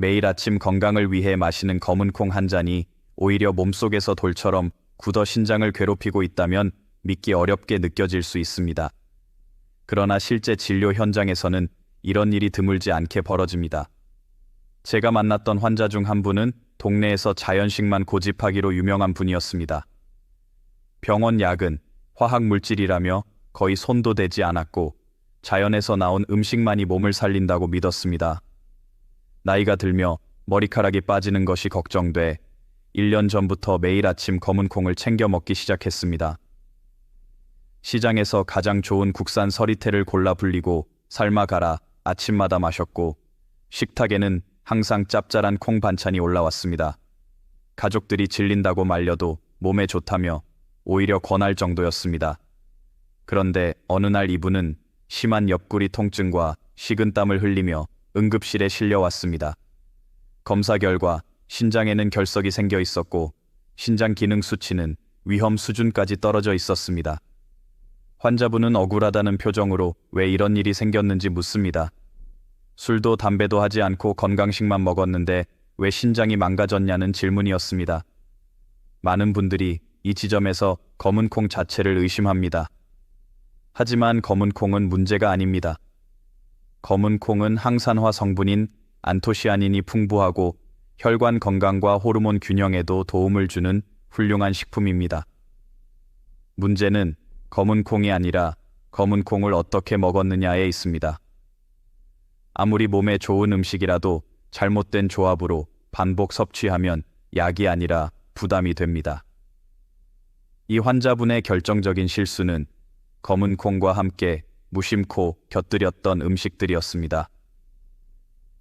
매일 아침 건강을 위해 마시는 검은 콩 한 잔이 오히려 몸속에서 돌처럼 굳어 신장을 괴롭히고 있다면 믿기 어렵게 느껴질 수 있습니다. 그러나 실제 진료 현장에서는 이런 일이 드물지 않게 벌어집니다. 제가 만났던 환자 중 한 분은 동네에서 자연식만 고집하기로 유명한 분이었습니다. 병원 약은 화학 물질이라며 거의 손도 대지 않았고 자연에서 나온 음식만이 몸을 살린다고 믿었습니다. 나이가 들며 머리카락이 빠지는 것이 걱정돼 1년 전부터 매일 아침 검은 콩을 챙겨 먹기 시작했습니다. 시장에서 가장 좋은 국산 서리태를 골라 불리고 삶아 갈아 아침마다 마셨고 식탁에는 항상 짭짤한 콩 반찬이 올라왔습니다. 가족들이 질린다고 말려도 몸에 좋다며 오히려 권할 정도였습니다. 그런데 어느 날 이분은 심한 옆구리 통증과 식은땀을 흘리며 응급실에 실려왔습니다. 검사 결과 신장에는 결석이 생겨 있었고 신장 기능 수치는 위험 수준까지 떨어져 있었습니다. 환자분은 억울하다는 표정으로 왜 이런 일이 생겼는지 묻습니다. 술도 담배도 하지 않고 건강식만 먹었는데 왜 신장이 망가졌냐는 질문이었습니다. 많은 분들이 이 지점에서 검은 콩 자체를 의심합니다. 하지만 검은 콩은 문제가 아닙니다. 검은 콩은 항산화 성분인 안토시아닌이 풍부하고 혈관 건강과 호르몬 균형에도 도움을 주는 훌륭한 식품입니다. 문제는 검은 콩이 아니라 검은 콩을 어떻게 먹었느냐에 있습니다. 아무리 몸에 좋은 음식이라도 잘못된 조합으로 반복 섭취하면 약이 아니라 부담이 됩니다. 이 환자분의 결정적인 실수는 검은 콩과 함께 무심코 곁들였던 음식들이었습니다.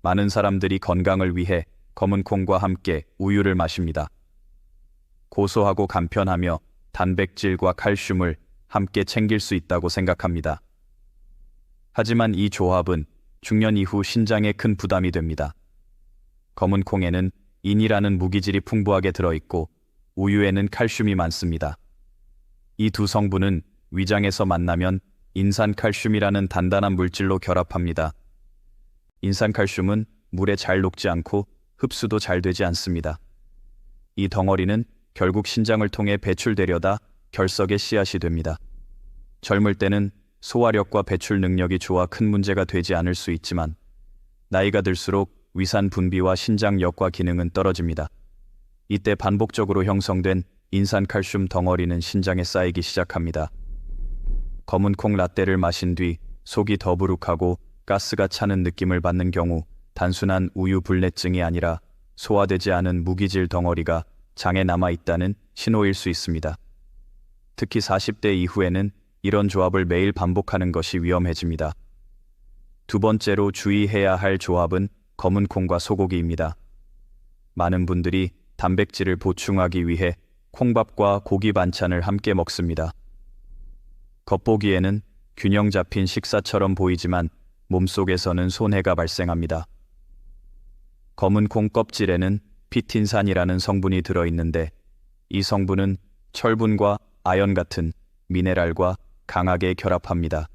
많은 사람들이 건강을 위해 검은 콩과 함께 우유를 마십니다. 고소하고 간편하며 단백질과 칼슘을 함께 챙길 수 있다고 생각합니다. 하지만 이 조합은 중년 이후 신장에 큰 부담이 됩니다. 검은 콩에는 인이라는 무기질이 풍부하게 들어있고 우유에는 칼슘이 많습니다. 이 두 성분은 위장에서 만나면 인산칼슘이라는 단단한 물질로 결합합니다. 인산칼슘은 물에 잘 녹지 않고 흡수도 잘 되지 않습니다. 이 덩어리는 결국 신장을 통해 배출되려다 결석의 씨앗이 됩니다. 젊을 때는 소화력과 배출 능력이 좋아 큰 문제가 되지 않을 수 있지만 나이가 들수록 위산 분비와 신장 역과 기능은 떨어집니다. 이때 반복적으로 형성된 인산칼슘 덩어리는 신장에 쌓이기 시작합니다. 검은 콩 라떼를 마신 뒤 속이 더부룩하고 가스가 차는 느낌을 받는 경우 단순한 우유 불내증이 아니라 소화되지 않은 무기질 덩어리가 장에 남아있다는 신호일 수 있습니다. 특히 40대 이후에는 이런 조합을 매일 반복하는 것이 위험해집니다. 두 번째로 주의해야 할 조합은 검은 콩과 소고기입니다. 많은 분들이 단백질을 보충하기 위해 콩밥과 고기 반찬을 함께 먹습니다. 겉보기에는 균형 잡힌 식사처럼 보이지만 몸속에서는 손해가 발생합니다. 검은 콩 껍질에는 피틴산이라는 성분이 들어있는데 이 성분은 철분과 아연 같은 미네랄과 강하게 결합합니다.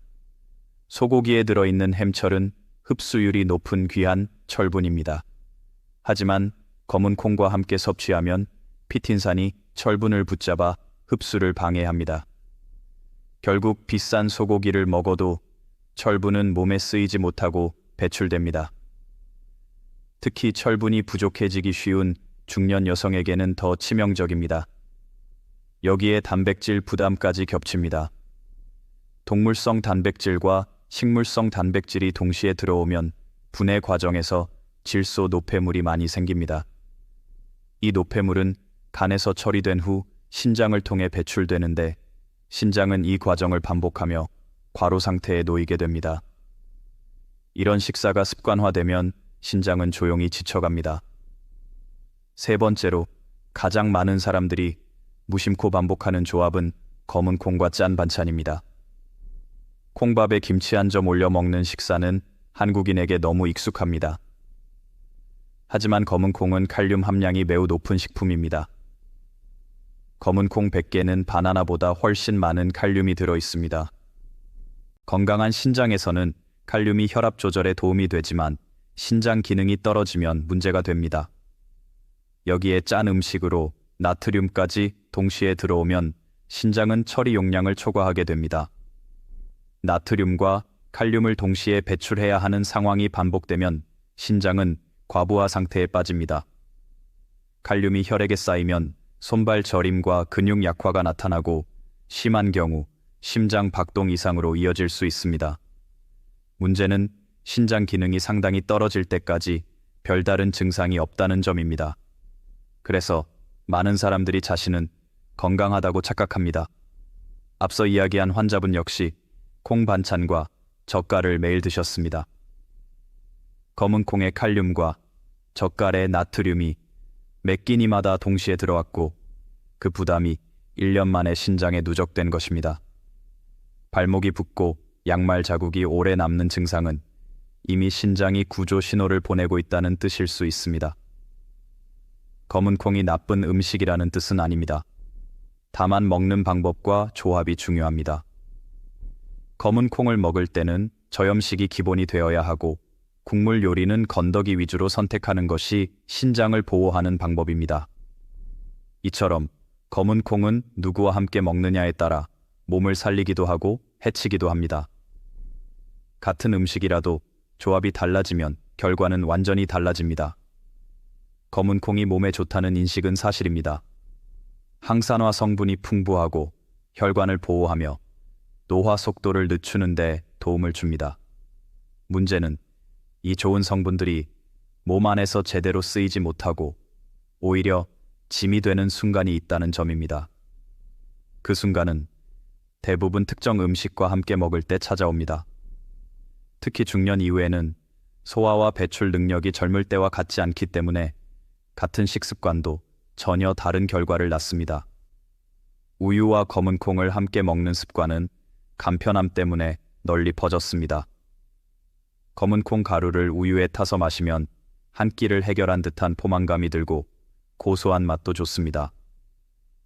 소고기에 들어있는 햄철은 흡수율이 높은 귀한 철분입니다. 하지만 검은 콩과 함께 섭취하면 피틴산이 철분을 붙잡아 흡수를 방해합니다. 결국 비싼 소고기를 먹어도 철분은 몸에 쓰이지 못하고 배출됩니다. 특히 철분이 부족해지기 쉬운 중년 여성에게는 더 치명적입니다. 여기에 단백질 부담까지 겹칩니다. 동물성 단백질과 식물성 단백질이 동시에 들어오면 분해 과정에서 질소 노폐물이 많이 생깁니다. 이 노폐물은 간에서 처리된 후 신장을 통해 배출되는데 신장은 이 과정을 반복하며 과로 상태에 놓이게 됩니다. 이런 식사가 습관화되면 신장은 조용히 지쳐갑니다. 세 번째로 가장 많은 사람들이 무심코 반복하는 조합은 검은 콩과 짠 반찬입니다. 콩밥에 김치 한 점 올려 먹는 식사는 한국인에게 너무 익숙합니다. 하지만 검은 콩은 칼륨 함량이 매우 높은 식품입니다. 검은 콩 100개는 바나나보다 훨씬 많은 칼륨이 들어 있습니다. 건강한 신장에서는 칼륨이 혈압 조절에 도움이 되지만 신장 기능이 떨어지면 문제가 됩니다. 여기에 짠 음식으로 나트륨까지 동시에 들어오면 신장은 처리 용량을 초과하게 됩니다. 나트륨과 칼륨을 동시에 배출해야 하는 상황이 반복되면 신장은 과부하 상태에 빠집니다. 칼륨이 혈액에 쌓이면 손발 저림과 근육 약화가 나타나고 심한 경우 심장 박동 이상으로 이어질 수 있습니다. 문제는 신장 기능이 상당히 떨어질 때까지 별다른 증상이 없다는 점입니다. 그래서 많은 사람들이 자신은 건강하다고 착각합니다. 앞서 이야기한 환자분 역시 콩 반찬과 젓갈을 매일 드셨습니다. 검은 콩의 칼륨과 젓갈의 나트륨이 매 끼니마다 동시에 들어왔고 그 부담이 1년 만에 신장에 누적된 것입니다. 발목이 붓고 양말 자국이 오래 남는 증상은 이미 신장이 구조 신호를 보내고 있다는 뜻일 수 있습니다. 검은 콩이 나쁜 음식이라는 뜻은 아닙니다. 다만 먹는 방법과 조합이 중요합니다. 검은 콩을 먹을 때는 저염식이 기본이 되어야 하고 국물 요리는 건더기 위주로 선택하는 것이 신장을 보호하는 방법입니다. 이처럼 검은 콩은 누구와 함께 먹느냐에 따라 몸을 살리기도 하고 해치기도 합니다. 같은 음식이라도 조합이 달라지면 결과는 완전히 달라집니다. 검은 콩이 몸에 좋다는 인식은 사실입니다. 항산화 성분이 풍부하고 혈관을 보호하며 노화 속도를 늦추는 데 도움을 줍니다. 문제는 이 좋은 성분들이 몸 안에서 제대로 쓰이지 못하고 오히려 짐이 되는 순간이 있다는 점입니다. 그 순간은 대부분 특정 음식과 함께 먹을 때 찾아옵니다. 특히 중년 이후에는 소화와 배출 능력이 젊을 때와 같지 않기 때문에 같은 식습관도 전혀 다른 결과를 낳습니다. 우유와 검은 콩을 함께 먹는 습관은 간편함 때문에 널리 퍼졌습니다. 검은 콩 가루를 우유에 타서 마시면 한 끼를 해결한 듯한 포만감이 들고 고소한 맛도 좋습니다.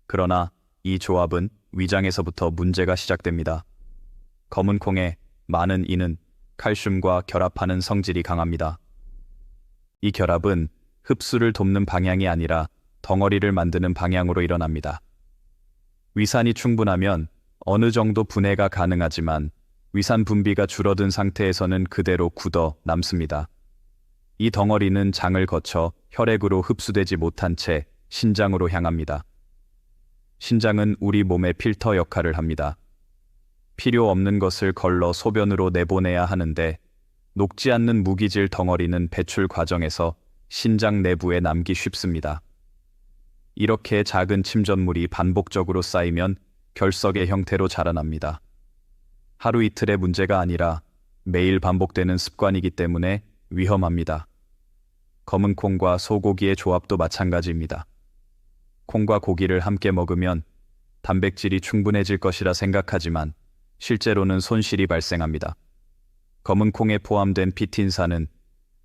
그러나 이 조합은 위장에서부터 문제가 시작됩니다. 검은 콩에 많은 이는 칼슘과 결합하는 성질이 강합니다. 이 결합은 흡수를 돕는 방향이 아니라 덩어리를 만드는 방향으로 일어납니다. 위산이 충분하면 어느 정도 분해가 가능하지만 위산 분비가 줄어든 상태에서는 그대로 굳어 남습니다. 이 덩어리는 장을 거쳐 혈액으로 흡수되지 못한 채 신장으로 향합니다. 신장은 우리 몸의 필터 역할을 합니다. 필요 없는 것을 걸러 소변으로 내보내야 하는데 녹지 않는 무기질 덩어리는 배출 과정에서 신장 내부에 남기 쉽습니다. 이렇게 작은 침전물이 반복적으로 쌓이면 결석의 형태로 자라납니다. 하루 이틀의 문제가 아니라 매일 반복되는 습관이기 때문에 위험합니다. 검은 콩과 소고기의 조합도 마찬가지입니다. 콩과 고기를 함께 먹으면 단백질이 충분해질 것이라 생각하지만 실제로는 손실이 발생합니다. 검은 콩에 포함된 피틴산은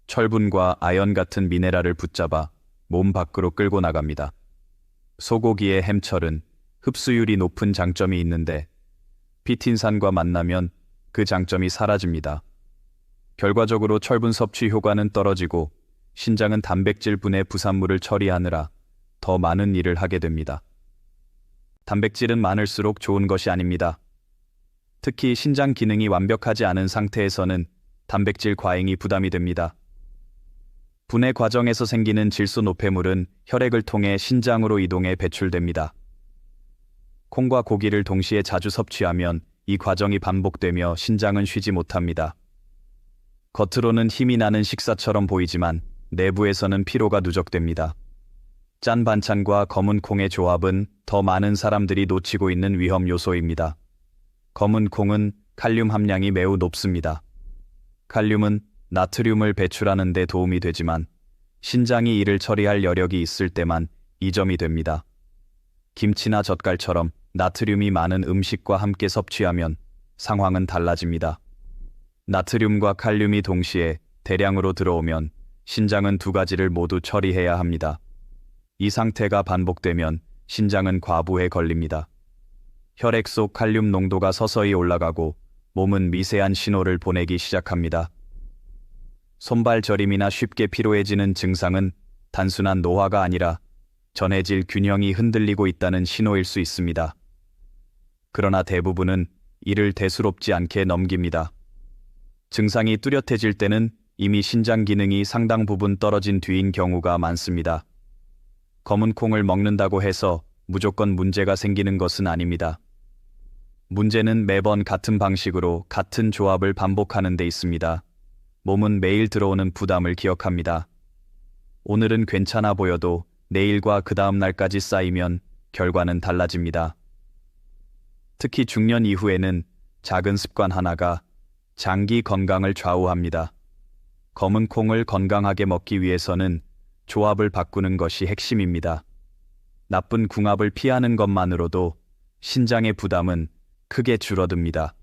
철분과 아연 같은 미네랄을 붙잡아 몸 밖으로 끌고 나갑니다. 소고기의 햄철은 흡수율이 높은 장점이 있는데 피틴산과 만나면 그 장점이 사라집니다. 결과적으로 철분 섭취 효과는 떨어지고 신장은 단백질 분해 부산물을 처리하느라 더 많은 일을 하게 됩니다. 단백질은 많을수록 좋은 것이 아닙니다. 특히 신장 기능이 완벽하지 않은 상태에서는 단백질 과잉이 부담이 됩니다. 분해 과정에서 생기는 질소 노폐물은 혈액을 통해 신장으로 이동해 배출됩니다. 콩과 고기를 동시에 자주 섭취하면 이 과정이 반복되며 신장은 쉬지 못합니다. 겉으로는 힘이 나는 식사처럼 보이지만 내부에서는 피로가 누적됩니다. 짠 반찬과 검은 콩의 조합은 더 많은 사람들이 놓치고 있는 위험 요소입니다. 검은 콩은 칼륨 함량이 매우 높습니다. 칼륨은 나트륨을 배출하는 데 도움이 되지만 신장이 이를 처리할 여력이 있을 때만 이점이 됩니다. 김치나 젓갈처럼 나트륨이 많은 음식과 함께 섭취하면 상황은 달라집니다. 나트륨과 칼륨이 동시에 대량으로 들어오면 신장은 두 가지를 모두 처리해야 합니다. 이 상태가 반복되면 신장은 과부에 걸립니다. 혈액 속 칼륨 농도가 서서히 올라가고 몸은 미세한 신호를 보내기 시작합니다. 손발 저림이나 쉽게 피로해지는 증상은 단순한 노화가 아니라 전해질 균형이 흔들리고 있다는 신호일 수 있습니다. 그러나 대부분은 이를 대수롭지 않게 넘깁니다. 증상이 뚜렷해질 때는 이미 신장 기능이 상당 부분 떨어진 뒤인 경우가 많습니다. 검은 콩을 먹는다고 해서 무조건 문제가 생기는 것은 아닙니다. 문제는 매번 같은 방식으로 같은 조합을 반복하는 데 있습니다. 몸은 매일 들어오는 부담을 기억합니다. 오늘은 괜찮아 보여도 내일과 그 다음 날까지 쌓이면 결과는 달라집니다. 특히 중년 이후에는 작은 습관 하나가 장기 건강을 좌우합니다. 검은 콩을 건강하게 먹기 위해서는 조합을 바꾸는 것이 핵심입니다. 나쁜 궁합을 피하는 것만으로도 신장의 부담은 크게 줄어듭니다.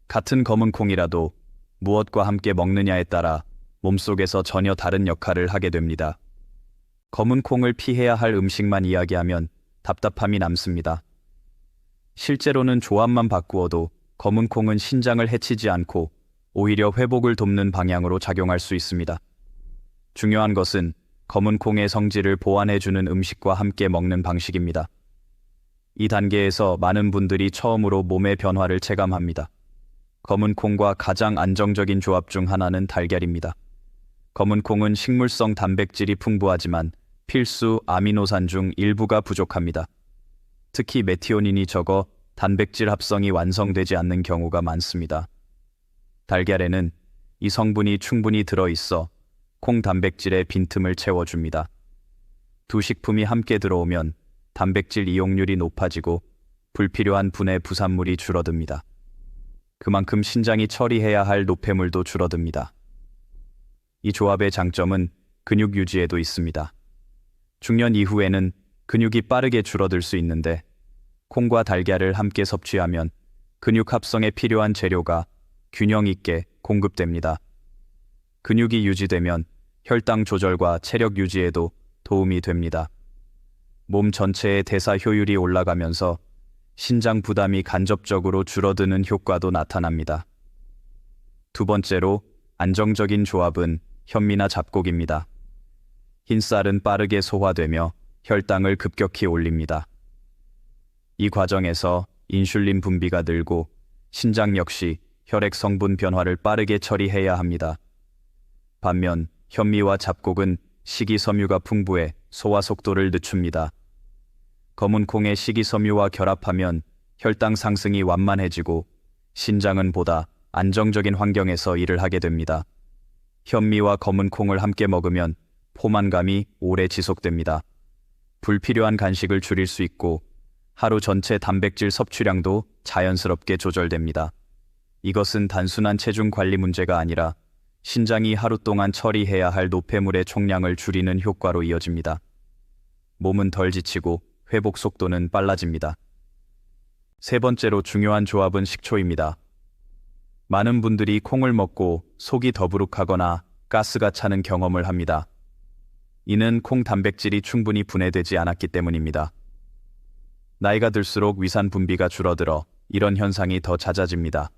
같은 검은 콩이라도 무엇과 함께 먹느냐에 따라 몸속에서 전혀 다른 역할을 하게 됩니다. 검은 콩을 피해야 할 음식만 이야기하면 답답함이 남습니다. 실제로는 조합만 바꾸어도 검은 콩은 신장을 해치지 않고 오히려 회복을 돕는 방향으로 작용할 수 있습니다. 중요한 것은 검은 콩의 성질을 보완해주는 음식과 함께 먹는 방식입니다. 이 단계에서 많은 분들이 처음으로 몸의 변화를 체감합니다. 검은 콩과 가장 안정적인 조합 중 하나는 달걀입니다. 검은 콩은 식물성 단백질이 풍부하지만 필수 아미노산 중 일부가 부족합니다. 특히 메티오닌이 적어 단백질 합성이 완성되지 않는 경우가 많습니다. 달걀에는 이 성분이 충분히 들어있어 콩 단백질의 빈틈을 채워줍니다. 두 식품이 함께 들어오면 단백질 이용률이 높아지고 불필요한 분해 부산물이 줄어듭니다. 그만큼 신장이 처리해야 할 노폐물도 줄어듭니다. 이 조합의 장점은 근육 유지에도 있습니다. 중년 이후에는 근육이 빠르게 줄어들 수 있는데 콩과 달걀을 함께 섭취하면 근육 합성에 필요한 재료가 균형 있게 공급됩니다. 근육이 유지되면 혈당 조절과 체력 유지에도 도움이 됩니다. 몸 전체의 대사 효율이 올라가면서 신장 부담이 간접적으로 줄어드는 효과도 나타납니다. 두 번째로 안정적인 조합은 현미나 잡곡입니다. 흰쌀은 빠르게 소화되며 혈당을 급격히 올립니다. 이 과정에서 인슐린 분비가 늘고 신장 역시 혈액 성분 변화를 빠르게 처리해야 합니다. 반면 현미와 잡곡은 식이섬유가 풍부해 소화 속도를 늦춥니다. 검은 콩의 식이섬유와 결합하면 혈당 상승이 완만해지고 신장은 보다 안정적인 환경에서 일을 하게 됩니다. 현미와 검은 콩을 함께 먹으면 포만감이 오래 지속됩니다. 불필요한 간식을 줄일 수 있고 하루 전체 단백질 섭취량도 자연스럽게 조절됩니다. 이것은 단순한 체중 관리 문제가 아니라 신장이 하루 동안 처리해야 할 노폐물의 총량을 줄이는 효과로 이어집니다. 몸은 덜 지치고 회복 속도는 빨라집니다. 세 번째로 중요한 조합은 식초입니다. 많은 분들이 콩을 먹고 속이 더부룩하거나 가스가 차는 경험을 합니다. 이는 콩 단백질이 충분히 분해되지 않았기 때문입니다. 나이가 들수록 위산 분비가 줄어들어 이런 현상이 더 잦아집니다.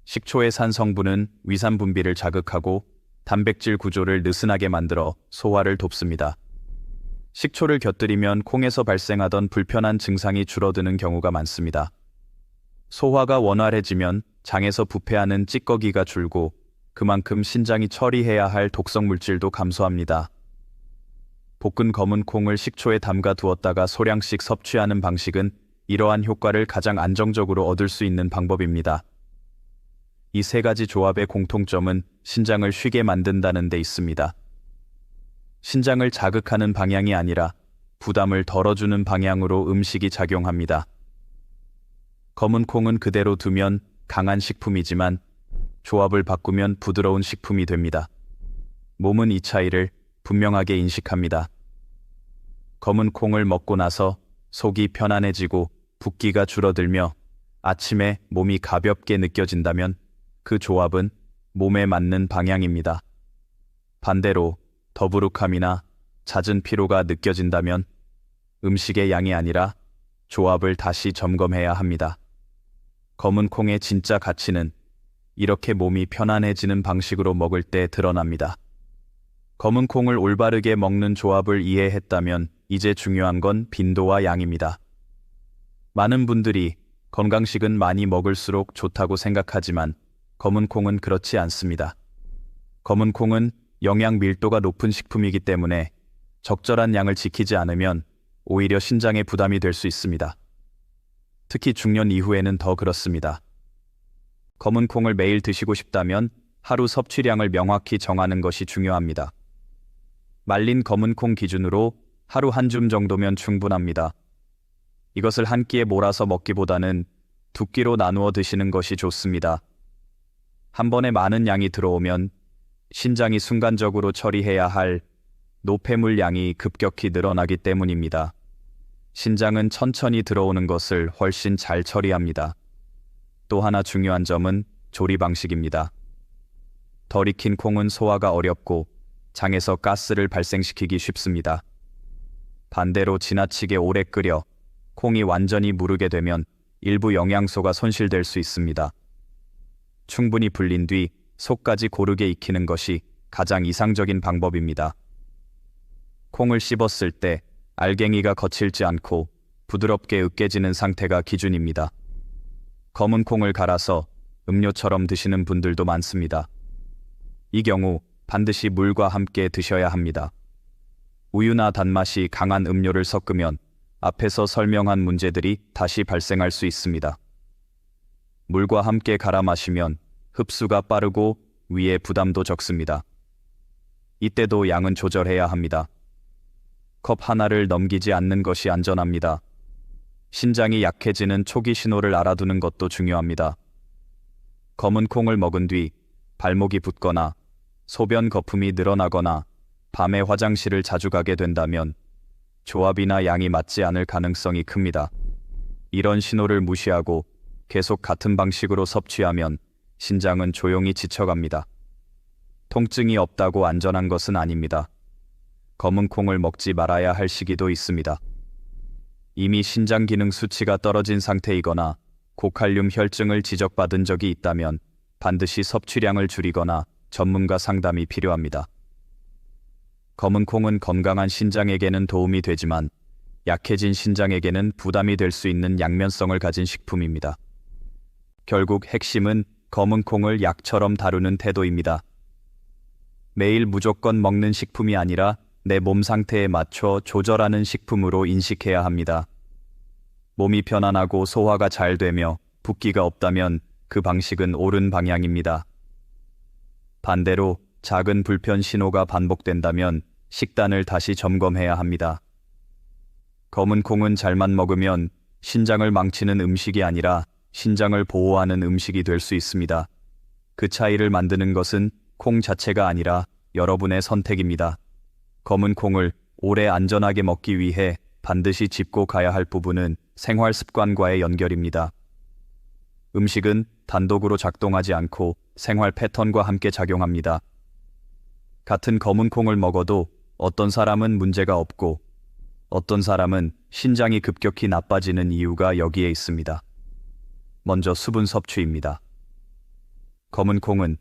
식초의 산 성분은 위산 분비를 자극하고 단백질 구조를 느슨하게 만들어 소화를 돕습니다. 식초를 곁들이면 콩에서 발생하던 불편한 증상이 줄어드는 경우가 많습니다. 소화가 원활해지면 장에서 부패하는 찌꺼기가 줄고 그만큼 신장이 처리해야 할 독성 물질도 감소합니다. 볶은 검은 콩을 식초에 담가 두었다가 소량씩 섭취하는 방식은 이러한 효과를 가장 안정적으로 얻을 수 있는 방법입니다. 이 세 가지 조합의 공통점은 신장을 쉬게 만든다는 데 있습니다. 신장을 자극하는 방향이 아니라 부담을 덜어주는 방향으로 음식이 작용합니다. 검은 콩은 그대로 두면 강한 식품이지만 조합을 바꾸면 부드러운 식품이 됩니다. 몸은 이 차이를 분명하게 인식합니다. 검은 콩을 먹고 나서 속이 편안해지고 붓기가 줄어들며 아침에 몸이 가볍게 느껴진다면 그 조합은 몸에 맞는 방향입니다. 반대로 더부룩함이나 잦은 피로가 느껴진다면 음식의 양이 아니라 조합을 다시 점검해야 합니다. 검은 콩의 진짜 가치는 이렇게 몸이 편안해지는 방식으로 먹을 때 드러납니다. 검은 콩을 올바르게 먹는 조합을 이해했다면 이제 중요한 건 빈도와 양입니다. 많은 분들이 건강식은 많이 먹을수록 좋다고 생각하지만 검은 콩은 그렇지 않습니다. 검은 콩은 영양 밀도가 높은 식품이기 때문에 적절한 양을 지키지 않으면 오히려 신장에 부담이 될 수 있습니다. 특히 중년 이후에는 더 그렇습니다. 검은 콩을 매일 드시고 싶다면 하루 섭취량을 명확히 정하는 것이 중요합니다. 말린 검은 콩 기준으로 하루 한 줌 정도면 충분합니다. 이것을 한 끼에 몰아서 먹기보다는 두 끼로 나누어 드시는 것이 좋습니다. 한 번에 많은 양이 들어오면 신장이 순간적으로 처리해야 할 노폐물 양이 급격히 늘어나기 때문입니다. 신장은 천천히 들어오는 것을 훨씬 잘 처리합니다. 또 하나 중요한 점은 조리 방식입니다. 덜 익힌 콩은 소화가 어렵고 장에서 가스를 발생시키기 쉽습니다. 반대로 지나치게 오래 끓여 콩이 완전히 무르게 되면 일부 영양소가 손실될 수 있습니다. 충분히 불린 뒤 속까지 고르게 익히는 것이 가장 이상적인 방법입니다. 콩을 씹었을 때 알갱이가 거칠지 않고 부드럽게 으깨지는 상태가 기준입니다. 검은 콩을 갈아서 음료처럼 드시는 분들도 많습니다. 이 경우 반드시 물과 함께 드셔야 합니다. 우유나 단맛이 강한 음료를 섞으면 앞에서 설명한 문제들이 다시 발생할 수 있습니다. 물과 함께 갈아 마시면 흡수가 빠르고 위에 부담도 적습니다. 이때도 양은 조절해야 합니다. 컵 하나를 넘기지 않는 것이 안전합니다. 신장이 약해지는 초기 신호를 알아두는 것도 중요합니다. 검은 콩을 먹은 뒤 발목이 붓거나 소변 거품이 늘어나거나 밤에 화장실을 자주 가게 된다면 조합이나 양이 맞지 않을 가능성이 큽니다. 이런 신호를 무시하고 계속 같은 방식으로 섭취하면 신장은 조용히 지쳐갑니다. 통증이 없다고 안전한 것은 아닙니다. 검은 콩을 먹지 말아야 할 시기도 있습니다. 이미 신장 기능 수치가 떨어진 상태이거나 고칼륨 혈증을 지적받은 적이 있다면 반드시 섭취량을 줄이거나 전문가 상담이 필요합니다. 검은 콩은 건강한 신장에게는 도움이 되지만 약해진 신장에게는 부담이 될 수 있는 양면성을 가진 식품입니다. 결국 핵심은 검은 콩을 약처럼 다루는 태도입니다. 매일 무조건 먹는 식품이 아니라 내 몸 상태에 맞춰 조절하는 식품으로 인식해야 합니다. 몸이 편안하고 소화가 잘 되며 붓기가 없다면 그 방식은 옳은 방향입니다. 반대로 작은 불편 신호가 반복된다면 식단을 다시 점검해야 합니다. 검은 콩은 잘만 먹으면 신장을 망치는 음식이 아니라 신장을 보호하는 음식이 될 수 있습니다. 그 차이를 만드는 것은 콩 자체가 아니라 여러분의 선택입니다. 검은 콩을 오래 안전하게 먹기 위해 반드시 짚고 가야 할 부분은 생활 습관과의 연결입니다. 음식은 단독으로 작동하지 않고 생활 패턴과 함께 작용합니다. 같은 검은 콩을 먹어도 어떤 사람은 문제가 없고 어떤 사람은 신장이 급격히 나빠지는 이유가 여기에 있습니다. 먼저 수분 섭취입니다. 검은 콩은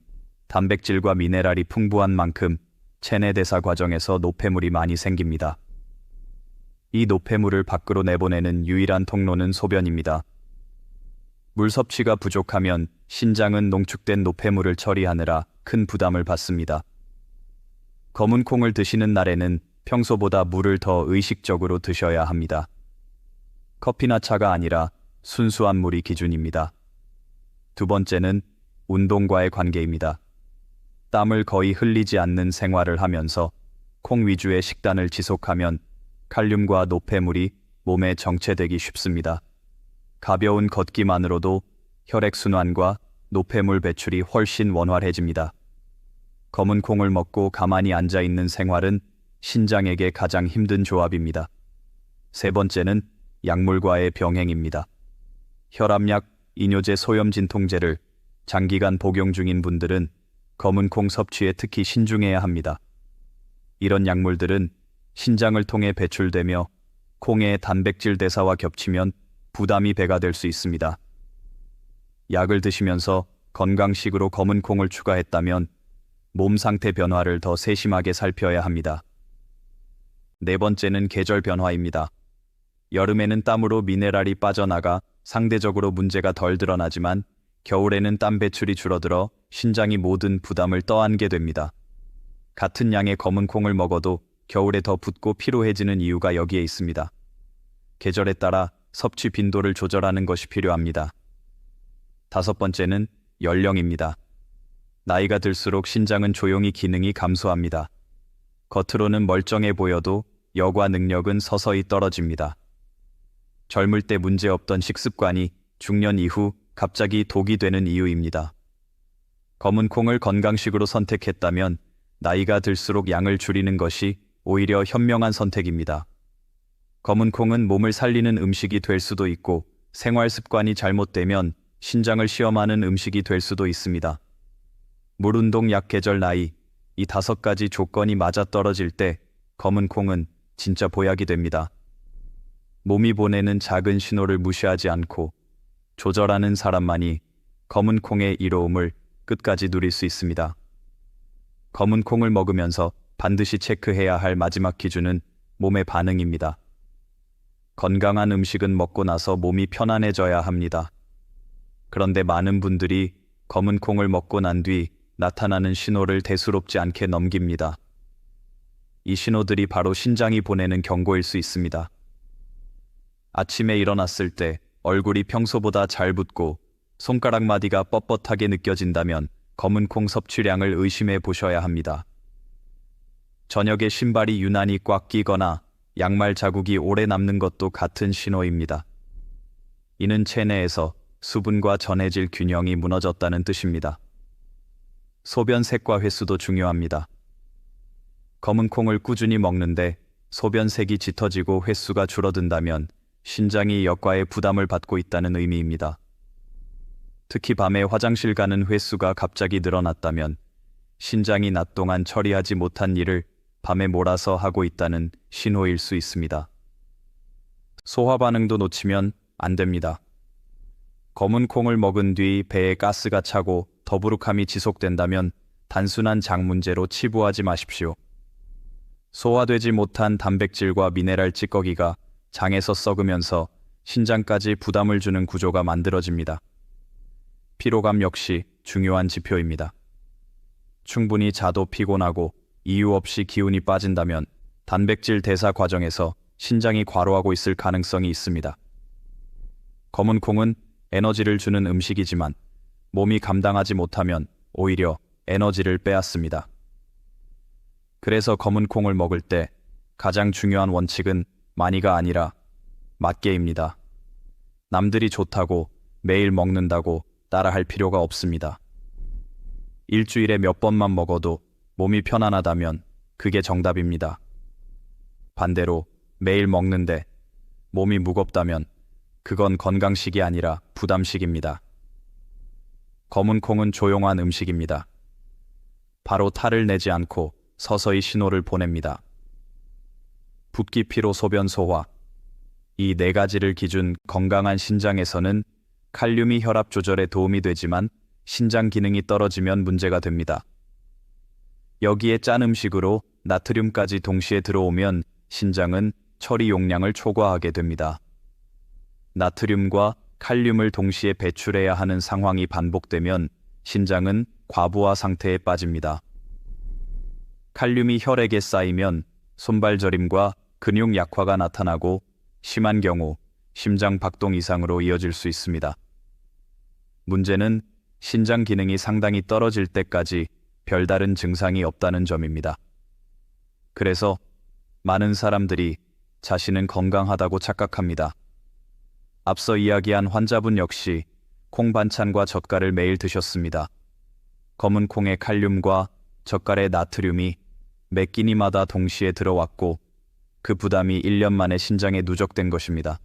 단백질과 미네랄이 풍부한 만큼 체내 대사 과정에서 노폐물이 많이 생깁니다. 이 노폐물을 밖으로 내보내는 유일한 통로는 소변입니다. 물 섭취가 부족하면 신장은 농축된 노폐물을 처리하느라 큰 부담을 받습니다. 검은 콩을 드시는 날에는 평소보다 물을 더 의식적으로 드셔야 합니다. 커피나 차가 아니라 순수한 물이 기준입니다. 두 번째는 운동과의 관계입니다. 땀을 거의 흘리지 않는 생활을 하면서 콩 위주의 식단을 지속하면 칼륨과 노폐물이 몸에 정체되기 쉽습니다. 가벼운 걷기만으로도 혈액순환과 노폐물 배출이 훨씬 원활해집니다. 검은 콩을 먹고 가만히 앉아있는 생활은 신장에게 가장 힘든 조합입니다. 세 번째는 약물과의 병행입니다. 혈압약, 이뇨제 소염 진통제를 장기간 복용 중인 분들은 검은 콩 섭취에 특히 신중해야 합니다. 이런 약물들은 신장을 통해 배출되며 콩의 단백질 대사와 겹치면 부담이 배가 될 수 있습니다. 약을 드시면서 건강식으로 검은 콩을 추가했다면 몸 상태 변화를 더 세심하게 살펴야 합니다. 네 번째는 계절 변화입니다. 여름에는 땀으로 미네랄이 빠져나가 상대적으로 문제가 덜 드러나지만 겨울에는 땀 배출이 줄어들어 신장이 모든 부담을 떠안게 됩니다. 같은 양의 검은 콩을 먹어도 겨울에 더 붓고 피로해지는 이유가 여기에 있습니다. 계절에 따라 섭취 빈도를 조절하는 것이 필요합니다. 다섯 번째는 연령입니다. 나이가 들수록 신장은 조용히 기능이 감소합니다. 겉으로는 멀쩡해 보여도 여과 능력은 서서히 떨어집니다. 젊을 때 문제없던 식습관이 중년 이후 갑자기 독이 되는 이유입니다. 검은 콩을 건강식으로 선택했다면 나이가 들수록 양을 줄이는 것이 오히려 현명한 선택입니다. 검은 콩은 몸을 살리는 음식이 될 수도 있고 생활 습관이 잘못되면 신장을 시험하는 음식이 될 수도 있습니다. 물 운동, 약, 계절, 나이, 이 5가지 조건이 맞아떨어질 때 검은 콩은 진짜 보약이 됩니다. 몸이 보내는 작은 신호를 무시하지 않고 조절하는 사람만이 검은 콩의 이로움을 끝까지 누릴 수 있습니다. 검은 콩을 먹으면서 반드시 체크해야 할 마지막 기준은 몸의 반응입니다. 건강한 음식은 먹고 나서 몸이 편안해져야 합니다. 그런데 많은 분들이 검은 콩을 먹고 난 뒤 나타나는 신호를 대수롭지 않게 넘깁니다. 이 신호들이 바로 신장이 보내는 경고일 수 있습니다. 아침에 일어났을 때 얼굴이 평소보다 잘 붓고 손가락 마디가 뻣뻣하게 느껴진다면 검은 콩 섭취량을 의심해 보셔야 합니다. 저녁에 신발이 유난히 꽉 끼거나 양말 자국이 오래 남는 것도 같은 신호입니다. 이는 체내에서 수분과 전해질 균형이 무너졌다는 뜻입니다. 소변 색과 횟수도 중요합니다. 검은 콩을 꾸준히 먹는데 소변 색이 짙어지고 횟수가 줄어든다면 신장이 역과의 부담을 받고 있다는 의미입니다. 특히 밤에 화장실 가는 횟수가 갑자기 늘어났다면 신장이 낮 동안 처리하지 못한 일을 밤에 몰아서 하고 있다는 신호일 수 있습니다. 소화 반응도 놓치면 안 됩니다. 검은 콩을 먹은 뒤 배에 가스가 차고 더부룩함이 지속된다면 단순한 장 문제로 치부하지 마십시오. 소화되지 못한 단백질과 미네랄 찌꺼기가 장에서 썩으면서 신장까지 부담을 주는 구조가 만들어집니다. 피로감 역시 중요한 지표입니다. 충분히 자도 피곤하고 이유 없이 기운이 빠진다면 단백질 대사 과정에서 신장이 과로하고 있을 가능성이 있습니다. 검은 콩은 에너지를 주는 음식이지만 몸이 감당하지 못하면 오히려 에너지를 빼앗습니다. 그래서 검은 콩을 먹을 때 가장 중요한 원칙은 많이가 아니라 맞게입니다. 남들이 좋다고 매일 먹는다고 따라할 필요가 없습니다. 일주일에 몇 번만 먹어도 몸이 편안하다면 그게 정답입니다. 반대로 매일 먹는데 몸이 무겁다면 그건 건강식이 아니라 부담식입니다. 검은 콩은 조용한 음식입니다. 바로 탈을 내지 않고 서서히 신호를 보냅니다. 붓기, 피로, 소변, 소화, 이 4가지를 기준 건강한 신장에서는 칼륨이 혈압 조절에 도움이 되지만 신장 기능이 떨어지면 문제가 됩니다. 여기에 짠 음식으로 나트륨까지 동시에 들어오면 신장은 처리 용량을 초과하게 됩니다. 나트륨과 칼륨을 동시에 배출해야 하는 상황이 반복되면 신장은 과부하 상태에 빠집니다. 칼륨이 혈액에 쌓이면 손발 저림과 근육 약화가 나타나고 심한 경우 심장 박동 이상으로 이어질 수 있습니다. 문제는 신장 기능이 상당히 떨어질 때까지 별다른 증상이 없다는 점입니다. 그래서 많은 사람들이 자신은 건강하다고 착각합니다. 앞서 이야기한 환자분 역시 콩 반찬과 젓갈을 매일 드셨습니다. 검은 콩의 칼륨과 젓갈의 나트륨이 매 끼니마다 동시에 들어왔고 그 부담이 1년 만에 신장에 누적된 것입니다.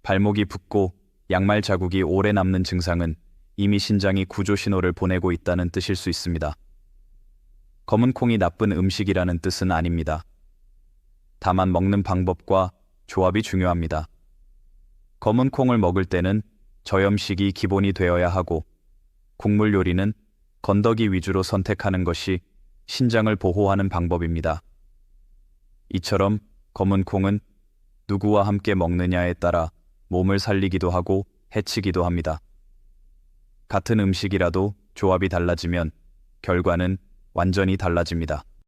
발목이 붓고 양말 자국이 오래 남는 증상은 이미 신장이 구조 신호를 보내고 있다는 뜻일 수 있습니다. 검은 콩이 나쁜 음식이라는 뜻은 아닙니다. 다만 먹는 방법과 조합이 중요합니다. 검은 콩을 먹을 때는 저염식이 기본이 되어야 하고 국물 요리는 건더기 위주로 선택하는 것이 신장을 보호하는 방법입니다. 이처럼 검은 콩은 누구와 함께 먹느냐에 따라 몸을 살리기도 하고 해치기도 합니다. 같은 음식이라도 조합이 달라지면 결과는 완전히 달라집니다.